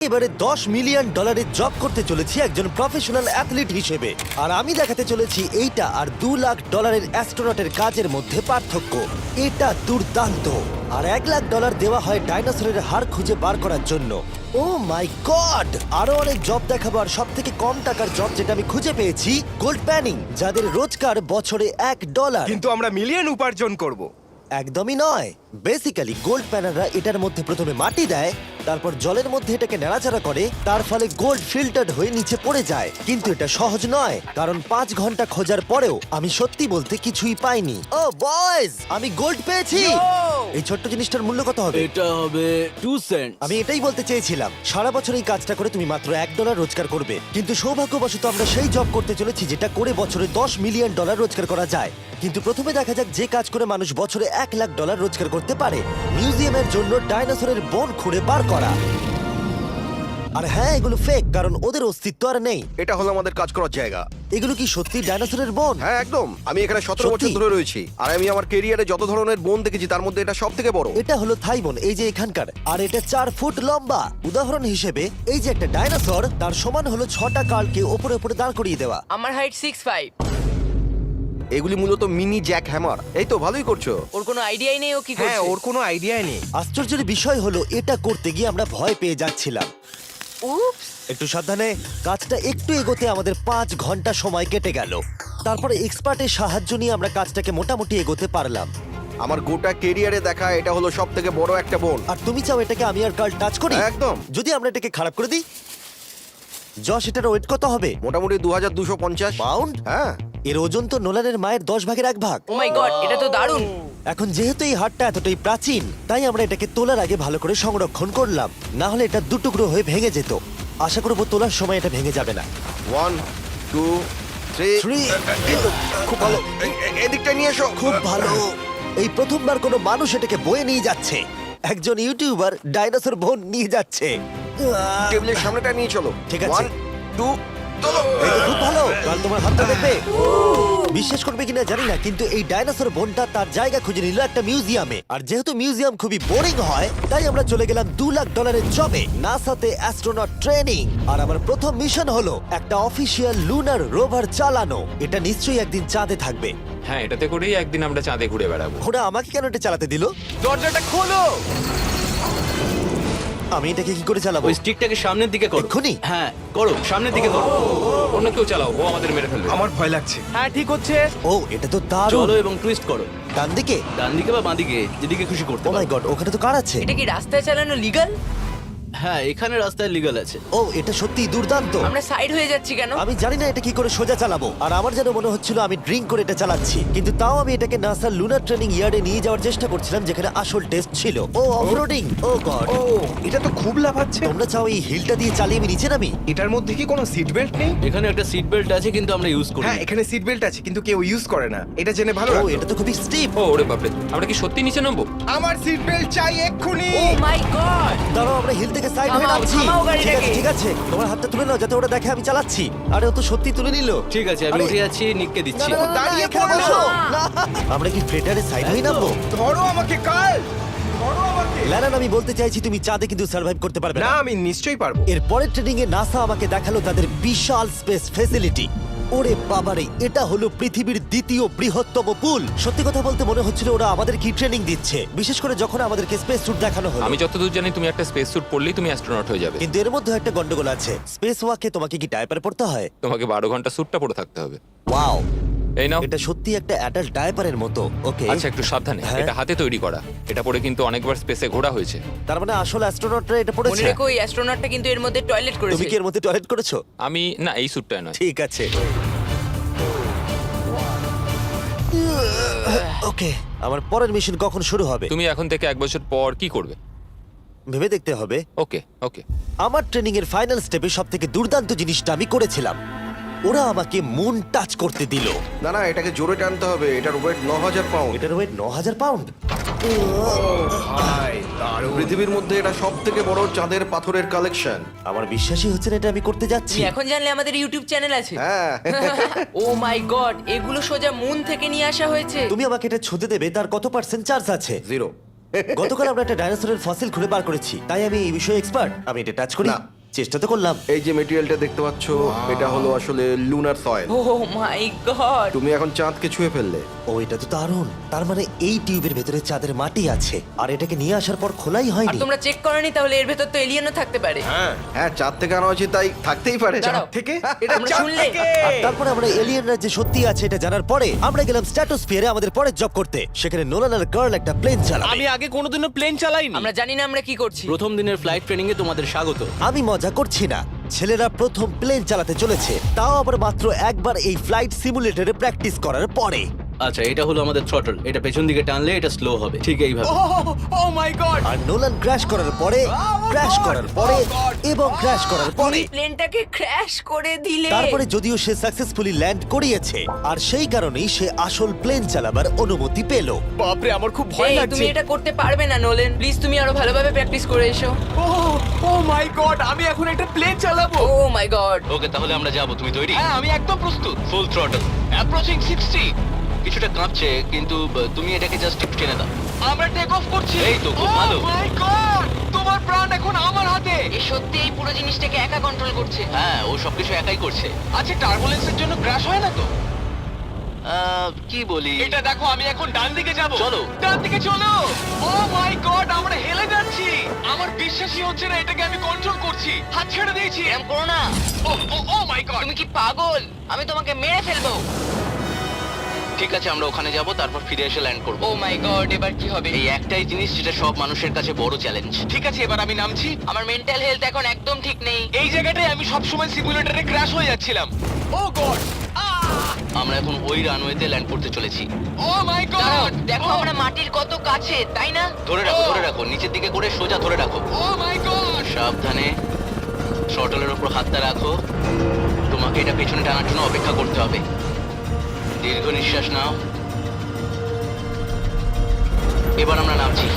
এবারে $10 million job করতে চলেছি একজন প্রফেশনাল অ্যাথলিট হিসেবে। আর আমি দেখাতে চলেছি এইটা আর $2 লাখ অ্যাস্ট্রোনটের কাজের মধ্যে পার্থক্য। এটা দুর্দান্ত। আর $1 লাখ দেওয়া হয় ডাইনোসরের হাড় খুঁজে বার করার জন্য। ও মাই গড! আরো অনেক জব দেখাবো। আর সব থেকে কম টাকার জব যেটা আমি খুঁজে পেয়েছি, গোল্ড প্যানিং, যাদের রোজগার বছরে $1। কিন্তু আমরা মিলিয়ন উপার্জন করব। একদমই নয়। বেসিক্যালি গোল্ড প্যানাররা এটার মধ্যে প্রথমে মাটি দেয়, তারপর জলের মধ্যে এটাকে নাড়াচাড়া করে, তার ফলে গোল্ড ফিল্টার্ড হয়ে নিচে পড়ে যায়। কিন্তু এটা সহজ নয়, কারণ 5 ঘন্টা খোঁজার পরেও আমি সত্যি বলতে কিছুই পাইনি। ও বয়েজ, আমি গোল্ড পেয়েছি। এই ছোট্ট জিনিসটার মূল্য কত হবে? এটা হবে 2 সেন্ট। আমি এটাই বলতে চেয়েছিলাম। সারা বছর এই কাজটা করে তুমি মাত্র $1 রোজগার করবে, কিন্তু সৌভাগ্যবশত আমরা সেই জব করতে চলেছি যেটা করে বছরে $10 মিলিয়ন রোজগার করা যায়। কিন্তু প্রথমে দেখা যাক যে কাজ করে মানুষ বছরে $1 লাখ রোজগার করতে পারে। মিউজিয়ামের জন্য ডাইনোসরের বোন খুঁড়ে বার করা। আর হ্যাঁ, এগুলো ফেক, কারণ ওদের অস্তিত্ব আর নেই। এটা হলো আমাদের কাজ করার জায়গা। এগুলো কি সত্যি ডাইনোসরের বোন? হ্যাঁ একদম। আমি এখানে 17 সত্যি? বছর ধরে রয়েছি, আর আমি আমার কেরিয়ারে যত ধরনের বোন দেখেছি তার মধ্যে এটা সব থেকে বড়। এটা হলো থাইবন, এই যে এখানকার। আর এটা 4 ফুট লম্বা। উদাহরণ হিসেবে এই যে একটা ডাইনোসর, তার সমান হলো 6টা কালকে ওপরে ওপরে দাঁড় করিয়ে দেওয়া। আমার হাইট 6'5". এগুলি মূলত মিনি জ্যাক হ্যামার। এই তো ভালোই করছো। ওর কোনো আইডিয়াই নেই ও কি হ্যাঁ, করছে। ওর কোনো আইডিয়া নেই। আশ্চর্যের বিষয় হলো এটা করতে গিয়ে আমরা ভয় পেয়ে যাচ্ছিলাম। উপস। একটু সাবধানে। কাজটা একটু এগোতে আমাদের 5 ঘন্টা সময় কেটে গেল। তারপরে এক্সপার্টের সাহায্য নিয়ে আমরা কাজটাকে মোটামুটি এগোতে পারলাম। আমার গোটা কেরিয়ারে দেখা এটা হলো সব থেকে বড় একটা বোন। আর তুমি চাও এটাকে আমি আর কাল টাচ করি? একদম। যদি আমরা এটাকে খারাপ করে দিই? যশ, এটার ওয়েট কত হবে? মোটামুটি 2250 পাউন্ড? হ্যাঁ। এর ওজন তো নোলানের মায়ের 10 ভাগের 1 ভাগ। ও মাই গড, এটা তো দারুণ। এখন যেহেতু এই হাটটা এতটাই প্রাচীন, তাই আমরা এটাকে তোলার আগে ভালো করে সংরক্ষণ করলাম, না হলে এটা দুটুকরো হয়ে ভেঙে যেত। আশা করবো তোলার সময় এটা ভেঙে যাবে না। 1 2 3 Three. খুব ভালো। এদিকটা নিয়ে এসো। খুব ভালো। এই প্রথমবার কোনো মানুষ এটাকে বয়ে নিয়ে যাচ্ছে। একজন ইউটিউবার ডাইনোসর বোন নিয়ে যাচ্ছে। টেবিলের সামনেটা নিয়ে চলো। ঠিক আছে। 1 2 চলো। এই তো খুব ভালো। কাল তোমার হাতটা দেখবে। বিশ্বাস করবে কিনা জানি না, কিন্তু এই ডাইনোসর বোনটা তার জায়গা খুঁজে নিল একটা মিউজিয়ামে। আর যেহেতু মিউজিয়াম খুবই বোরিং হয়, তাই আমরা চলে গেলাম $2 লাখ জবে, নাসাতে অ্যাস্ট্রোনট ট্রেনিং। আর আমার প্রথম মিশন হলো একটা অফিসিয়াল লুনার রোভার চালানো। এটা নিশ্চয়ই একদিন চাঁদে থাকবে। হ্যাঁ, এটাতে করেই একদিন আমরা চাঁদে ঘুরে বেড়াবো। ওরা আমাকে কেন এটা চালাতে দিল? দরজাটা খোলো। আমি এটাকে কি করে চালাবো? ওই স্টিকটাকে সামনের দিকে করো। এক্ষুনি? হ্যাঁ, করো, সামনের দিকে করো। অন্য কেউ চালাও, ও আমাদের মেরে ফেলবে। আমার ভয় লাগছে। হ্যাঁ, ঠিক হচ্ছে। ও, এটা তো দারুণ। চলো এবং টুইস্ট করো। ডান দিকে? ডান দিকে বা বাঁ দিকে, যেদিকে খুশি করতে ও মাই পারো। গড, ওখানে তো কার আছে? এটা কি রাস্তায় চালানো লিগ্যাল? হ্যাঁ, এখানে রাস্তায় লিগ্যাল আছে। ও, এটা সত্যিই দুর্দান্ত। আমরা সাইড হয়ে যাচ্ছি কেন? আমি জানি না এটা কি করে সোজা চালাবো। আর আমার যেন মনে হচ্ছিল আমি ড্রিঙ্ক করে এটা চালাচ্ছি, কিন্তু তাও আমি এটাকে নাসার লুনার ট্রেনিং ইয়ার্ডে নিয়ে যাওয়ার চেষ্টা করছিলাম, যেখানে আসল টেস্ট ছিল। ও, অফরোডিং। ও গড। ও, এটা তো খুব লাফাচ্ছে। তোমরা চাও এই হিলটা দিয়ে চালিয়ে আমি নিচে নামি? এটার মধ্যে কি কোনো সিট বেল্ট নেই? এখানে একটা সিট বেল্ট আছে, কিন্তু আমরা ইউজ করি হ্যাঁ, না। এখানে সিট বেল্ট আছে কিন্তু কেউ ইউজ করে না। এটা জেনে ভালো ও, লাগলো। এটা তো খুবই স্টিপ। ও ওরে বাপরে, আমরা কি সত্যি নিচে নামবো? আমার সিট বেল্ট চাই এক্ষুনি। ও মাই গড। দাঁড়াও, আমরা হিল থেকে সাইড হয়ে থামাও, নামছি। থামাও গাড়িটাকে। ঠিক আছে, তোমার হাতটা তুলে নাও যাতে ওরা দেখে আমি চালাচ্ছি। আরে, ও তো সত্যি তুলে নিল। ঠিক আছে, আমি আরে, উঠে যাচ্ছি, নিককে না, দিচ্ছি। না, না, না, দাঁড়িয়ে এখানে পড়ো। বসো। না। আমরা কি ফ্রেটারে সাইড হয়ে নামবো? ধরো আমাকে কাল। ধরো আমাকে। ল্যানান, আমি বলতে চাইছি তুমি চাঁদে কিন্তু সার্ভাইভ করতে পারবে না, না। আমি নিশ্চয়ই পারবো। এর পরের ট্রেনিং এ নাসা আমাকে দেখালো তাদের বিশাল স্পেস ফেসিলিটি। ওরে বাবারে, এটা হলো পৃথিবীর দ্বিতীয় বৃহত্তম পুল। সত্যি কথা বলতে মনে হচ্ছিল ওরা আমাদের কি ট্রেনিং দিচ্ছে, বিশেষ করে যখন আমাদেরকে স্পেস স্যুট দেখানো হলো। আমি যতদূর জানি তুমি একটা স্পেস স্যুট পরলেই তুমি অ্যাস্ট্রোনট হয়ে যাবে। কিন্তু এর মধ্যে একটা গন্ডগোল আছে। স্পেস ওয়াকে তোমাকে কি ডায়পার পড়তে হয়? তোমাকে 12 ঘন্টা স্যুটটা পরে থাকতে হবে। ওয়াও, এই নাও। এটা সত্যি একটা অ্যাডাল্ট ডায়পারের মতো। ওকে, আচ্ছা, একটু সাবধানে। হ্যাঁ। এটা হাতে তৈরি করা। এটা পরে কিন্তু অনেকবার স্পেসে ঘোরা হয়েছে। তার মানে আসল অ্যাস্ট্রোনটরা এটা মনে পড়েছে। রেখো এই অ্যাস্ট্রোনটটা কিন্তু এর মধ্যে টয়লেট করেছে। তুমি কি এর মধ্যে টয়লেট করেছো? আমি না, এই স্যুটটাই নয়। ঠিক আছে। ওকে, আমার পরের মিশন কখন শুরু হবে তুমি এখন থেকে 1 বছর পর কি করবে? ভেবে দেখতে হবে। ওকে ওকে। আমার ট্রেনিং এর ফাইনাল স্টেপে সবথেকে দুর্দান্ত জিনিসটা আমি করেছিলাম। ওরা আমাকে মুন টাচ করতে দিল। না না, এটাকে জোরে টানতে হবে। এটার ওয়েট 9000 পাউন্ড। এটার ওয়েট 9000 পাউন্ড। ভাই, দারুণ। পৃথিবীর মধ্যে এটা সব থেকে বড় চাঁদের পাথরের কালেকশন। আমার বিশ্বাসই হচ্ছে না এটা আমি করতে যাচ্ছি। তুমি এখন জানলে আমাদের ইউটিউব চ্যানেল আছে। হ্যাঁ। ও মাই গড, এগুলো সোজা মুন থেকে নিয়ে আসা হয়েছে। তুমি আমাকে এটা ছুঁতে দেবে, তার কত পার্সেন্ট চার্জ আছে? 0। গতকাল আমরা একটা ডাইনোসরের ফসিল খুঁজে বার করেছি, তাই আমি এই বিষয়ে এক্সপার্ট। আমি এটা টাচ করি, না। চেষ্টা তো করলাম। এই যে মেটেরিয়ালটা দেখতে পাচ্ছ, এটা হলো আসলে লুনার সয়েল। ও মাই গড, তুমি এখন চাঁদকে ছুঁয়ে ফেললে। ও, এটা তো দারুণ। তার মানে এই টিউবের ভেতরে চাঁদের মাটি আছে, আর এটাকে নিয়ে আসার পর খোলাই আর হয়নি। তোমরা চেক করনি? তাহলে এর ভেতর তো এলিয়েনও থাকতে পারে। হ্যাঁ, চাঁদ থেকে আনা হয়েছে, তাই থাকতেই পারে। দাঁড়াও। থেকে এটা তোমরা চাঁদ শুনলে? থেকে। আর তারপরে আমরা এলিয়েনরা যে সত্যি আছে এটা জানার পরে আমরা গেলাম স্ট্র্যাটোস্ফিয়ারে আমাদের পরের জব করতে। সেখানে নোলান আর গার্ল একটা প্লেন চালাবে। আমি আগে কোনোদিনও প্লেন চালাইনি। আমরা জানি না আমরা কি করছি। প্রথম দিনের ফ্লাইট ট্রেনিং এ তোমাদের স্বাগত। আমি মজা করছি না, ছেলেরা প্রথম প্লেন চালাতে চলেছে, তাও আবার মাত্র একবার এই ফ্লাইট সিমুলেটরে প্র্যাকটিস করার পরে। আচ্ছা, এটা হলো আমাদের থ্রটল। এটা পেছন দিকে টানলে এটা স্লো হবে, ঠিক এইভাবে। ও মাই গড, আর নোলান ক্র্যাশ করার পরে, ক্র্যাশ করার পরে এবং ক্র্যাশ করার পরে, তুমি প্লেনটাকে ক্র্যাশ করে দিলে। তারপরে যদিও সে সাকসেসফুলি ল্যান্ড করিয়েছে, আর সেই কারণেই সে আসল প্লেন চালাবার অনুমতি পেল। বাপরে আমার খুব ভয় এই, লাগছে। তুমি এটা করতে পারবে না নোলেন। প্লিজ তুমি আরো ভালোভাবে প্র্যাকটিস করে এসো। ও মাই গড, আমি এখন একটা প্লেন চালাবো। ও মাই গড। ওকে, তাহলে আমরা যাবো। তুমি তৈরি? হ্যাঁ, আমি একদম প্রস্তুত। Full throttle, approaching 60। কিছুটা কাঁপছে, কিন্তু তুমি এটাকে জাস্ট টিপ টেনে দাও। আমরা টেক অফ করছি। এই তো, খুব ভালো। ও মাই গড, তোমার প্রাণ এখন আমার হাতে। এ সত্যি এই পুরো জিনিসটাকে একা কন্ট্রোল করছে। হ্যাঁ, ও সবকিছু একাই করছে। আচ্ছা, টার্বুলেন্সের জন্য ক্র্যাশ হয় না তো? কি বলি? এটা দেখো, আমি এখন ডান দিকে যাব। চলো। ডান দিকে চলো। ও মাই গড, আমরা হেলে যাচ্ছি। আমার বিশ্বাসই হচ্ছে না এটাকে আমি কন্ট্রোল করছি। হাত ছেড়ে দিয়েছি। এরম করো না। ও মাই গড। তুমি কি পাগল? আমি তোমাকে মেরে ফেলবো। ঠিক আছে, আমরা ওখানে যাব, তারপর ফিরে এসে ল্যান্ড করব। ও মাই গড, এবার কি হবে? এই একটাই জিনিস যেটা সব মানুষের কাছে বড় চ্যালেঞ্জ। ঠিক আছে, এবার আমি নামছি। আমার মেন্টাল হেলথ এখন একদম ঠিক নেই। এই জায়গাটায় আমি সব সময় সিমুলেটরে ক্র্যাশ হয়ে যাচ্ছিলাম। ও গড, আমরা এখন ওই রানওয়েতে ল্যান্ড করতে চলেছি। ও মাই দাঁড়াও, গড। দেখো আমরা মাটির কত কাছে, তাই না? ধরে রাখো, ধরে রাখো, নিচের দিকে করে সোজা ধরে রাখো। ও মাই গড। সাবধানে শটলের উপর হাতটা রাখো। তোমাকে এটা পেছনে টানার জন্য অপেক্ষা করতে হবে। দীর্ঘ নিঃশ্বাস নাও। এবার আমরা নামছি।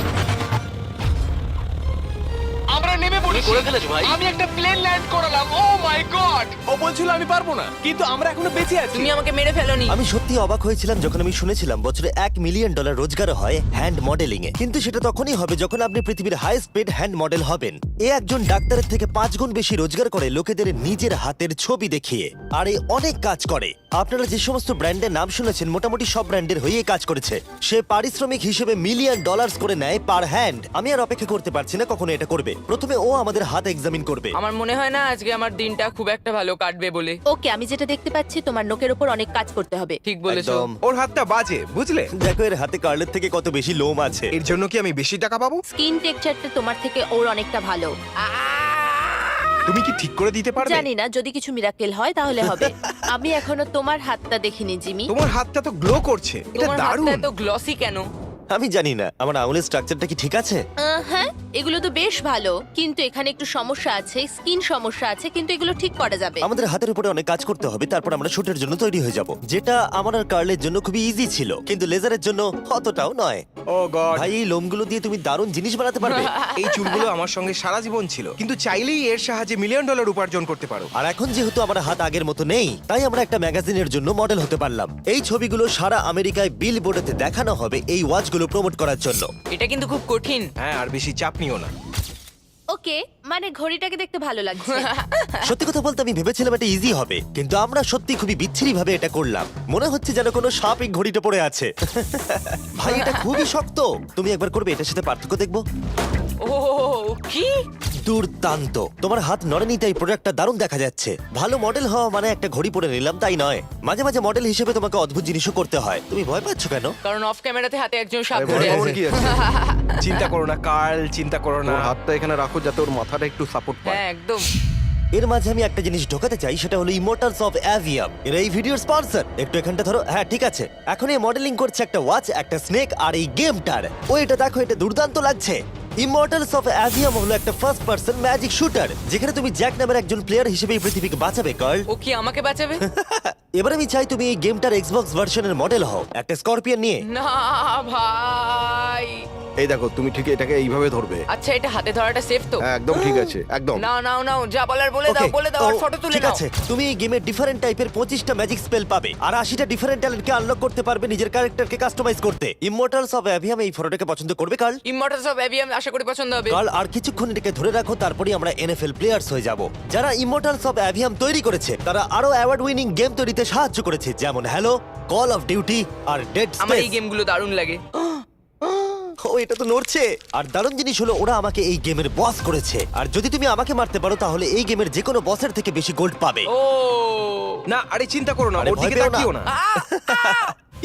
আমরা নেমে পড়েছি। করে ফেলেছো ভাই। আমি একটা প্লেন ল্যান্ড করালাম। ও মাই গড। ও বলছিল আমি পারবো না, কিন্তু আমরা এখনো বেঁচে আছি। তুমি আমাকে মেরে ফেলোনি। আমি সত্যি অবাক হয়েছিলাম যখন আমি শুনেছিলাম বছরে $1 মিলিয়ন রোজগার হয় হ্যান্ড মডেলিং এ। কিন্তু সেটা তখনই হবে যখন আপনি পৃথিবীর হাইস্ট পেড হ্যান্ড মডেল হবেন। এ একজন ডাক্তারের থেকে 5 গুণ বেশি রোজগার করে লোকেদের নিজের হাতের ছবি দেখিয়ে, আর এ অনেক কাজ করে। আপনারা যে সমস্ত ব্র্যান্ডের নাম শুনেছেন মোটামুটি সব ব্র্যান্ডের হয়েই কাজ করেছে। সে পারিশ্রমিক হিসেবে $1 মিলিয়ন করে নেয় পার হ্যান্ড। আমি আর অপেক্ষা করতে পারছি না কখনো এটা করবে। প্রথমে ও আমাদের হাত এক্সামিন করবে। আমার মনে হয় না আজকে আমার দিনটা খুব একটা ভালো কাটবে বলে। ওকে, আমি যেটা দেখতে পাচ্ছি তোমার নোকের ওপর অনেক কাজ করতে হবে। ঠিক বলেছো। একদম। ওর হাতটা বাজে, বুঝলে? দেখো এর হাতে কার্লের থেকে কত বেশি লোম আছে। এর জন্য কি আমি বেশি টাকা পাবো? স্কিন টেক্সচারটা তোমার থেকে ওর অনেকটা ভালো। তুমি কি ঠিক করে দিতে পারবে? জানি না, যদি কিছু মিরাকেল হয় তাহলে হবে। আমি এখনো তোমার হাতটা দেখিনি জিমি। তোমার হাতটা তো গ্লো করছে। এটা তোমার দারুণ। হাতটা এত গ্লসি কেন? আমি জানি না আমার আঙুলের স্ট্রাকচারটা কি ঠিক আছে। হ্যাঁ, এগুলো তো বেশ ভালো, কিন্তু এখানে একটু সমস্যা আছে, স্কিন সমস্যা আছে, কিন্তু এগুলো ঠিক করা যাবে। আমাদের হাতের উপরে অনেক কাজ করতে হবে, তারপর আমরা শুটের জন্য তৈরি হয়ে যাব, যেটা আমার আর কার্লের জন্য খুবই ইজি ছিল, কিন্তু লেজারের জন্য অতটাও নয়। ও গড। ভাই এই লোমগুলো দিয়ে তুমি দারুণ জিনিস বানাতে পারবে। এই চুলগুলো আমার সঙ্গে সারা জীবন ছিল, কিন্তু চাইলেই এর সাহায্যে $1 মিলিয়ন উপার্জন করতে পারো। আর এখন যেহেতু আমার হাত আগের মতো নেই, তাই আমরা একটা ম্যাগাজিনের জন্য মডেল হতে পারলাম। এই ছবিগুলো সারা আমেরিকায় বিলবোর্ডেতে দেখানো হবে এই ওয়াচগুলো প্রমোট করার জন্য। এটা কিন্তু খুব কঠিন। হ্যাঁ, আর বেশি চাপ নিও না। ওকে, মানে ঘড়িটাকে দেখতে ভালো লাগছে। সত্যি কথা বলতে আমি ভেবেছিলাম এটা ইজি হবে, কিন্তু আমরা সত্যি খুবই বিচ্ছিরি ভাবে এটা করলাম। মনে হচ্ছে যেন কোনো সাপ এই ঘড়িটা পড়ে আছে। ভাই এটা খুবই শক্ত। তুমি একবার করবে, এটার সাথে পার্থক্য দেখবো। ও কি দুর্দান্ত। তোমার হাত নড়েনি, তাই প্রোডাক্টটা দারুণ দেখা যাচ্ছে। ভালো মডেল হওয়া মানে একটা ঘড়ি পরে নিলাম তাই নয়, মাঝে মাঝে মডেল হিসেবে তোমাকে অদ্ভুত জিনিসও করতে হয়। তুমি ভয় পাচ্ছ কেন? কারণ অফ ক্যামেরাতে হাতে একজন সাপ আরে ধরে ভয় পাওয়ার আছে। কি আছে? চিন্তা করো না কার্ল, চিন্তা করো না। ওর হাতটা এখানে রাখো যাতে ওর মাথাটা একটু সাপোর্ট পায়। হ্যাঁ একদম। এর মাঝে আমি একটা জিনিস ঢোকাতে চাই, সেটা হলো ইমোর্টালস অফ অ্যাভিয়াম। এর এই ভিডিওর স্পন্সর। একটু এখানটা ধরো। হ্যাঁ ঠিক আছে। এখন এই মডেলিং করছে একটা ওয়াচ, একটা স্নেক আর এই গেমটার। ও এটা দেখো, এটা দুর্দান্ত লাগছে। ইমর্টালস অফ অ্যাভিয়াম হলো একটা ফার্স্ট পার্সন ম্যাজিক শুটার, যেখানে তুমি জ্যাক নামের একজন প্লেয়ার হিসেবে এই পৃথিবীকে বাঁচাবে কার্ল। ও কি আমাকে বাঁচাবে? এবার আমি চাই তুমি এই গেমটার এক্সবক্স ভার্সনের মডেল হও, একটা স্করপিয়ন নিয়ে। না ভাই। এই দেখো, তুমি ঠিক এটাকে এইভাবে ধরবে। আচ্ছা এটা হাতে ধরাটা সেফ তো? হ্যাঁ, একদম ঠিক আছে, একদম। নাও নাও নাও, যা বলার বলে দাও, Okay, বলে দাও, আর তো ফটো তুলে ঠিক নাও। আছে, তুমি এই গেমে ডিফারেন্ট টাইপের 25টা ম্যাজিক স্পেল পাবে আর 80টা ডিফারেন্ট ট্যালেন্টকে আনলক করতে পারবে নিজের ক্যারেক্টারকে কাস্টমাইজ করতে। ইমমর্টালস অফ অ্যাভিয়াম এই ফটোটাকে পছন্দ করবে কার্ল? ইমমর্টালস অফ অ্যাভিয়াম আশা করি পছন্দ হবে। কার্ল, আর কিছুক্ষণ এটাকে ধরে রাখো, তারপরেই আমরা এনএফএল প্লেয়ার্স হয়ে যাব। যারা ইমমর্টালস অফ অ্যাভিয়াম তৈরি করেছে তারা আরো অ্যাওয়ার্ড উইনিং গেম তৈরিতে সাহায্য করেছে, যেমন হ্যালো, কল অফ ডিউটি আর ডেড আমার এই স্পেস। গেমগুলো দারুণ লাগে। ও, এটা তো নড়ছে। আর দারুণ জিনিস হলো ওরা আমাকে এই গেমের বস করেছে, আর যদি তুমি আমাকে মারতে পারো তাহলে এই গেমের যে কোনো বসের থেকে বেশি গোল্ড পাবে। ও না, আরে চিন্তা করো না, আরে ওর ভয় দিকে পেও না। তাকিও না।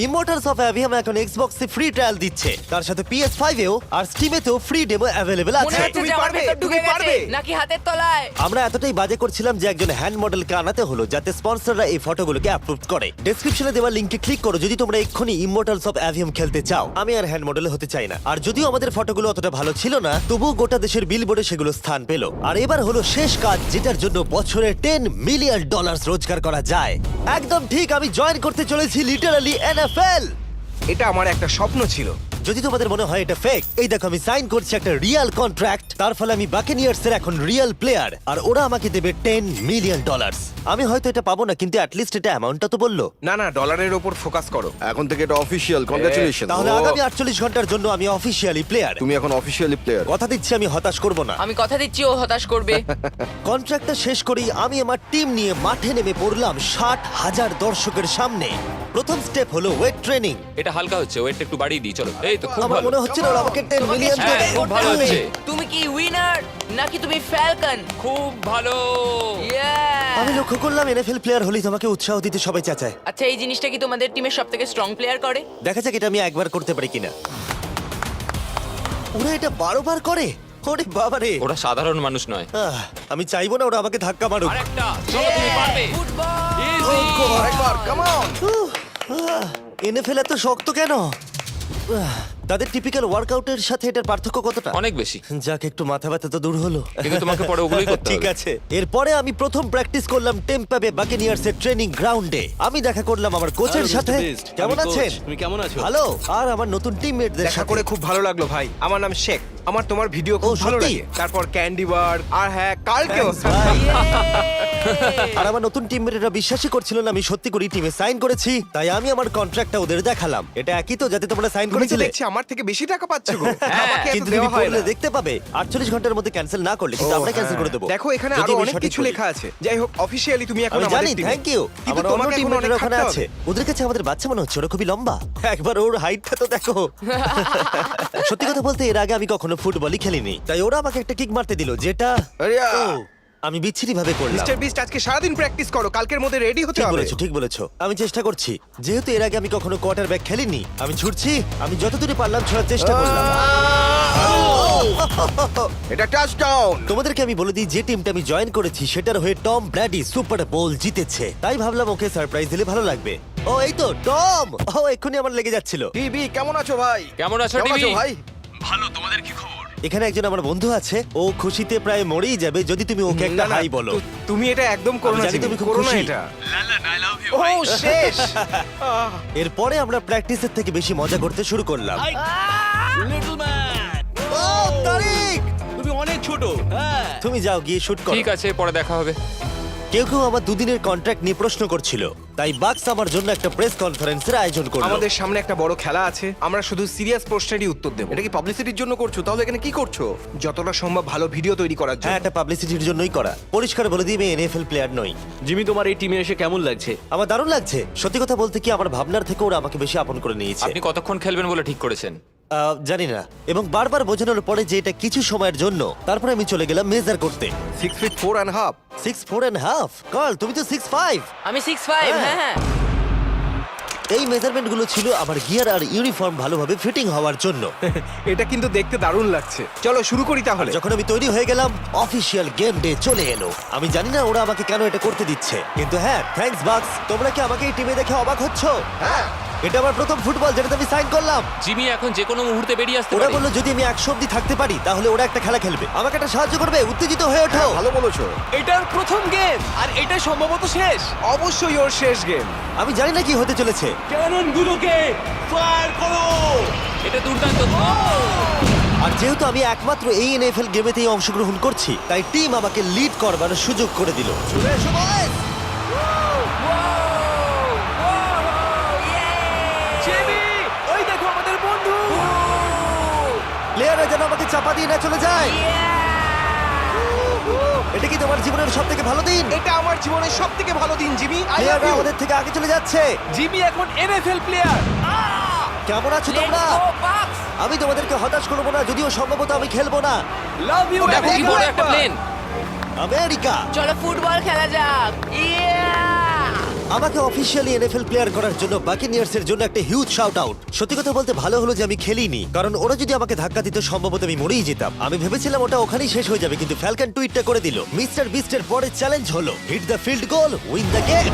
ইমমর্টালস অফ অ্যাভিয়াম এখন এক্সবক্সে ফ্রি ট্রায়াল দিচ্ছে, তার সাথে PS5 এও আর স্টিমেতেও ফ্রি ডেমো অ্যাভেলেবল মনে আছে। হচ্ছে তুমি যে আমার পারবে, ভেতর ঢুকে তুমি গেছে পারবে। নাকি হাতের তলায়। আমরা এতটাই বাজে করছিলাম যে একজন হ্যান্ড মডেলকে আনাতে হলো যাতে স্পন্সররা এই ফটোগুলোকে অ্যাপ্রুভ করে। ডেসক্রিপশনে দেওয়া লিংকে ক্লিক করো যদি তোমরা এক্ষুনি ইমমর্টালস অফ অ্যাভিয়াম খেলতে চাও। আমি আর হ্যান্ড মডেল হতে চাই না, আর যদিও আমাদের ফটোগুলো অতটা ভালো ছিল না, তবুও গোটা দেশের বিলবোর্ডে সেগুলো স্থান পেল। আর এবার হলো শেষ কাজ, যেটার জন্য বছরে $10 মিলিয়ন রোজগার করা যায়। একদম ঠিক, আমি জয়েন করতে চলেছি লিটারালি NFL। এটা আমার একটা স্বপ্ন ছিল। যদি তোমাদের মনে হয় এটা ফেক, এই দেখো আমি সাইন করছি একটা রিয়েল কন্ট্রাক্ট, তার ফলে আমি বাকেনিয়ার্সের এখন রিয়েল প্লেয়ার, আর ওরা আমাকে দেবে $10 মিলিয়ন। আমি হয়তো এটা পাবো না, কিন্তু অ্যাটলিস্ট এটা অ্যামাউন্টটা তো বললো। না না, ডলারের ওপর ফোকাস করো। এখন থেকে এটা অফিসিয়াল, কংগ্রাচুলেশন। তাহলে আগামী 48 ঘন্টার জন্য আমি অফিসিয়ালি প্লেয়ার। তুমি এখন অফিসিয়ালি প্লেয়ার। কথা দিচ্ছি আমি হতাশ করব না। আমি কথা দিচ্ছি ও হতাশ করবে। কন্ট্রাক্টটা শেষ করেই আমি আমার টিম নিয়ে মাঠে নেমে পড়লাম 60,000 দর্শকের সামনে। প্রথম স্টেপ হলো ওয়েট ট্রেনিং। এটা হালকা হচ্ছে, ওয়েটটা একটু বাড়িয়ে দিই চলো। এই তো খুব আমার ভালো। মনে হচ্ছে না ওরা আমাকে 10 তোমাকে মিলিয়ন struggle দেবে। খুব করতে ভালো হবে। হচ্ছে। তুমি কি উইনার নাকি তুমি ফ্যালকন? খুব ভালো। আমি লক্ষ্য করলাম NFL প্লেয়ার হলেই তোমাকে উৎসাহ দিতে সবাই চাচায়। আচ্ছা এই জিনিসটা কি তোমাদের টিমের সবথেকে স্ট্রং প্লেয়ার করে? দেখা যাক এটা আমি একবার করতে পারি কিনা। ওরা এটা 12 বার করে? ওরে বাবারে। ওরা সাধারণ মানুষ নয়। আমি চাইবো না ওরা আমাকে ধাক্কা মারুক। আরেকটা, চলো তুমি পারবে। ফুটবল। Easy! আরেকবার, কাম অন। NFL এত শক্ত কেন? তাদের টিপিক্যাল ওয়ার্কআউটের সাথে এটার পার্থক্য কতটা? অনেক বেশি। যাক, একটু মাথা ব্যথা তো দূর হলো। কিন্তু তোমাকে পরে ওগুলোই করতে ঠিক হবে। আছে। এরপরে আমি প্রথম প্র্যাকটিস করলাম টেম্পা বে বাকেনিয়ার্স এর ট্রেনিং গ্রাউন্ডে। আমি দেখা করলাম আমার কোচের সাথে। কেমন আছেন? তুমি কেমন আছো? ভালো। আর আমার নতুন টিমমেটদের দেখা সাথে। করে খুব ভালো লাগলো ভাই। আমার নাম শেখ। আমার তোমার ভিডিও খুব ও, ভালো সত্যি? লাগে। তারপর ক্যান্ডি বার, আর হ্যাঁ কালকেও। Thanks, ভাই। আর আমার নতুন টিমমেটরা বিশ্বাসই করছিল না আমি সত্যি করে টিমে সাইন করেছি, তাই আমি আমার কন্ট্রাক্টটা ওদের দেখালাম। এটা একই তো যাতে তোমরা সাইন তুমি তো করেছিলে? দেখছি আমার থেকে বেশি টাকা পাচ্ছ গো। আমাকে এত কিন্তু তুমি দেওয়া হয় পড়লে না। দেখতে পাবে 48 ঘন্টার মধ্যে ক্যান্সেল না করলে কিন্তু ও, আমরা ক্যান্সেল হ্যাঁ। করে দেবো। দেখো এখানে যদি আরো আমি অনেক সঠিক কিছু বলি। লেখা আছে। যাই হোক, অফিশিয়ালি তুমি এখন আমি আমাদের জানি, টিমে। Thank you. কিন্তু আমার অন্য তোমাকে এখন টিমমেটরা অনেক ওখানে খাটতে আছে। হবে। ওদের কাছে আমাদের বাচ্চা মনে হচ্ছে, ওরা খুবই লম্বা। একবার ওর হাইটটা তো দেখো। সত্যি কথা বলতে এর আগে আমি কখনো ফুটবলই খেলিনি, তাই ওরা আমাকে একটা কিক মারতে দিল, যেটা আরে, ও, আমি বিচ্ছিরি ভাবে করলাম। মিস্টার বিস্ট, আজকে সারাদিন প্র্যাকটিস করো, কালকের মধ্যে রেডি হতে ঠিক হবে। বলেছো, ঠিক বলেছো। আমি চেষ্টা করছি। যেহেতু এর আগে আমি কখনো কোয়ার্টার ব্যাক খেলিনি, আমি ছুটছি। আমি যতদূরে পারলাম ছোড়ার চেষ্টা করলাম। এটা টাচডাউন। তোমাদেরকে আমি বলে দিই যে টিমটা আমি জয়েন করেছি সেটার হয়ে টম ব্র্যাডি সুপার বোল জিতেছে, তাই ভাবলাম ওকে সারপ্রাইজ দিলে ভালো লাগবে। ও, এই তো টম। ও, এক্ষুনি আমার লেগে যাচ্ছিল। টিভি কেমন আছো ভাই? কেমন আছো কেমন আছো টিভি? ভাই? এখানে একজন আমার বন্ধু আছে, ও খুশিতে প্রায় মরেই যাবে যদি তুমি ওকে একটা না, না, হাই বলো। তুমি এটা একদম করো আমি না, জানি তুমি খুব করো না খুশি। এটা। ও শেষ। এরপরে আমরা প্র্যাকটিসের থেকে বেশি মজা করতে শুরু করলাম। লিটল ম্যান, ও, তারিক, তুমি অনেক ছোট। হ্যাঁ, তুমি যাও গিয়ে শুট করো। ঠিক আছে, পরে দেখা হবে। কেউ কেউ আমার দুদিনের কন্ট্রাক্ট নিয়ে প্রশ্ন করছিল, তাই বাক্স আমার জন্য একটা প্রেস কনফারেন্সের আয়োজন করলো। আমাদের সামনে একটা বড় খেলা আছে, আমরা শুধু সিরিয়াস প্রশ্নেরই উত্তর দেব। এটা কি পাবলিসিটির জন্য করছো? তাহলে এখানে কি করছো? যতটা সম্ভব ভালো ভিডিও তৈরি করার হ্যাঁ, জন্য। এটা পাবলিসিটির জন্যই করা। পরিষ্কার বলে দিই আমি NFL প্লেয়ার নই। জিমি তোমার এই টিমে এসে কেমন লাগছে? আমার দারুণ লাগছে। সত্যি কথা বলতে কি, আমার ভাবনার থেকে ওরা আমাকে বেশি আপন করে নিয়েছে। আপনি কতক্ষণ খেলবেন বলে ঠিক করেছেন? জানি না, এবং বারবার বোঝানোর পরে যে এটা কিছু সময়ের জন্য, তারপরে আমি চলে গেলাম মেজার করতে। 6 feet 4.5। 6'4.5"। কার্ল, তুমি তো 6'5". আমি 6'5", হ্যাঁ হ্যাঁ। এই মেজারমেন্ট গুলো ছিল আমার গিয়ার আর ইউনিফর্ম ভালোভাবে ফিটিং হওয়ার জন্য। এটা কিন্তু দেখতে দারুণ লাগছে। চলো শুরু করি তাহলে। যখন আমি তৈরি হয়ে গেলাম, অফিসিয়াল গেম ডে চলে এলো। আমি জানি না ওরা আমাকে কেন এটা করতে দিচ্ছে, কিন্তু হ্যাঁ, থ্যাঙ্কস বাক্স। তোমরা কি আমাকে এই টিমে দেখে অবাক হচ্ছ? হ্যাঁ, এটা আমার প্রথম ফুটবল যেটাতে আমি সাইন করলাম। জিমি এখন যে কোনো মুহূর্তে বেরিয়ে আসতে ওরা পারে। বললো যদি আমি 100 অব্দি থাকতে পারি তাহলে ওরা একটা খেলা খেলবে, আমাকে একটা সাহায্য করবে, উত্তেজিত হয়ে ওঠো। ভালো বলেছো। এটার প্রথম গেম আর এটা সম্ভবত শেষ। অবশ্যই ওর শেষ গেম। আমি জানি না কি হতে চলেছে। ক্যানন গুলোকে ফায়ার করো। এটা দুর্দান্ত। আর যেহেতু আমি একমাত্র এই এনএফএল গেমেতেই অংশগ্রহণ করছি, তাই টিম আমাকে লিড করবার সুযোগ করে দিল। চলে এসো বয়েজ। জিমি, ওই দেখো আমাদের বন্ধু। প্লেয়াররা যেন আমাকে চাপা দিয়ে না চলে যায়। এটা কি তোমার জীবনের সব থেকে ভালো দিন? এটা আমার জীবনের সবথেকে ভালো দিন, জিমি। আই লাভ প্লেয়াররা ইউ। আমাদের থেকে আগে চলে যাচ্ছে। জিমি এখন এনএফএল প্লেয়ার। কেমন আছো তোমরা? আমি তোমাদেরকে হতাশ করবো না, যদিও সম্ভবত আমি খেলবো না। Love you. দেখো কি বড় একটা প্লেন। আমেরিকা চলো ফুটবল খেলা যাক। আমাকে অফিসিয়ালি এনএফএল প্লেয়ার করার জন্য বাকিনিয়ার্স এর জন্য একটা হিউজ শাউট আউট। সত্যি কথা বলতে ভালো হলো যে আমি খেলিনি, কারণ ওরা যদি আমাকে ধাক্কা দিত সম্ভবত আমি মরেই যেতাম। আমি ভেবেছিলাম ওটা ওখানেই শেষ হয়ে যাবে, কিন্তু ফ্যালকন টুইটটা করে দিল, মিস্টার বিস্টের পরের চ্যালেঞ্জ হলো hit the field goal, win the game.